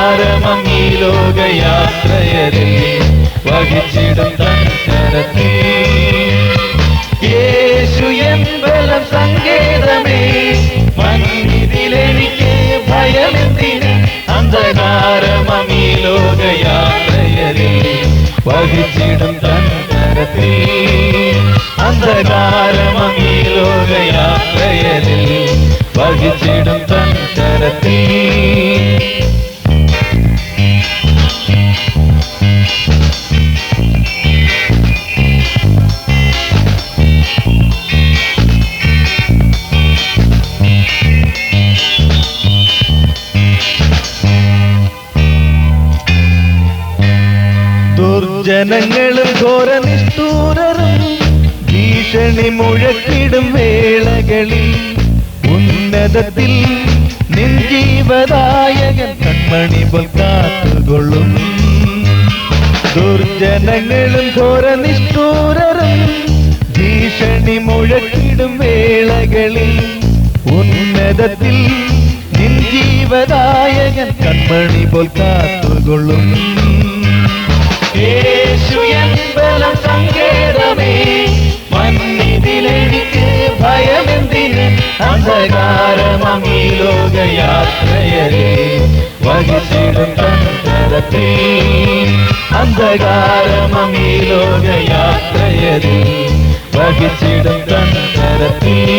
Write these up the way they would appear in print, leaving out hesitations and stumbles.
അന്ധകാരമം ഈ ലോകയാത്രയരിൽ വഹിച്ചിടും തൻ കരത്തിൽ. യേശു എൻ ബലം സങ്കേതമേ, മന്നിതിലെനിക്ക് ഭയമെന്തിന്? അന്ധകാരമം ഈ ലോകയാത്രയരിൽ വഹിച്ചിടും തൻ കരത്തിൽ. അന്ധകാരമം ഈ ലോകയാത്രയരിൽ വഹിച്ചിടും തൻ കരത്തിൽ. ദുർജനങ്ങളും ഘോരനിഷ്ഠൂരരും ഭീഷണി മുഴക്കിടും വേളകളിൽ ഉന്നതത്തിൽ നിൻ ജീവദായകൻ കൺമണി പോൽ കാത്തുകൊള്ളും. ദുർജനങ്ങളും ഘോരനിഷ്ഠൂരരും ഭീഷണി മുഴക്കിടും വേളകളിൽ ഉന്നതത്തിൽ നിൻ ജീവദായകൻ കൺമണി പോൽ കാത്തുകൊള്ളും. യേശു എൻ ബലം സങ്കേതമേ, മന്നിതിലെനിക്ക് ഭയമെന്തിന്? അന്ധകാരമം ഈ ലോകയാത്രയരിൽ വഹിച്ചിടും തൻ കരത്തിൽ. അന്ധകാരമം ഈ ലോകയാത്രയരിൽ വഹിച്ചിടും തൻ കരത്തിൽ.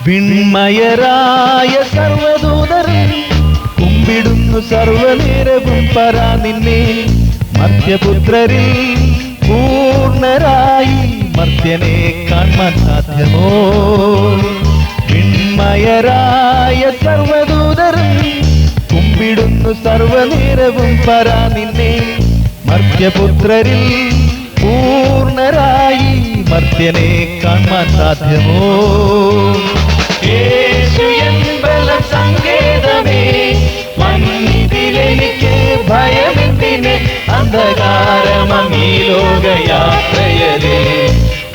വിൺമയരായ സർവദൂതരും കുമ്പിടുന്നു സർവനേരവും പരാ നിന്നെ. മർത്യപുത്രരിൽ പൂർണ്ണരായി മർത്യനെ കാണാൻ സാധ്യമോ? വിൺമയരായ സർവദൂതരും കുമ്പിടുന്നു സർവനേരവും പരാ നിന്നെ. മർത്യപുത്രരിൽ പൂർണ്ണരായി മർത്യനെ കാണാൻ സാധ്യമോ? യേശു എൻ ബലം സങ്കേതമേ, മന്നിതിലെനിക്ക് ഭയമെന്തിന്? അന്ധകാരമം ഈ ലോകയാത്രയരിൽ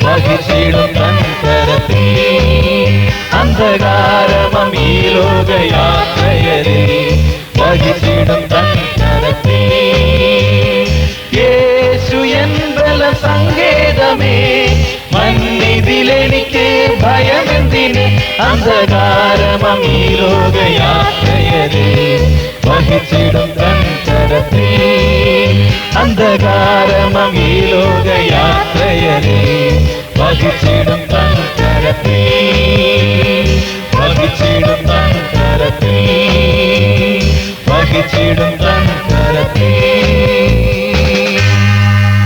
വഹിച്ചിടും തൻ കരത്തിൽ. അന്ധകാരമം ഈ ലോകയാത്രയരിൽ വഹിച്ചിടും തൻ കരത്തിൽ. യേശു എൻ ബലം സങ്കേതമേ, മന്നിതിലെനിക്ക് ഭയമെന്തിന്? അന്ധകാരമം ഈ ലോകയാത്രയരിൽ വഹിച്ചിടും തൻ കരത്തിൽ. അന്ധകാരമം ഈ ലോകയാത്രയരിൽ വഹിച്ചിടും തൻ കരത്തിൽ. വഹിച്ചിടും തൻ കരത്തിൽ. വഹിച്ചിടും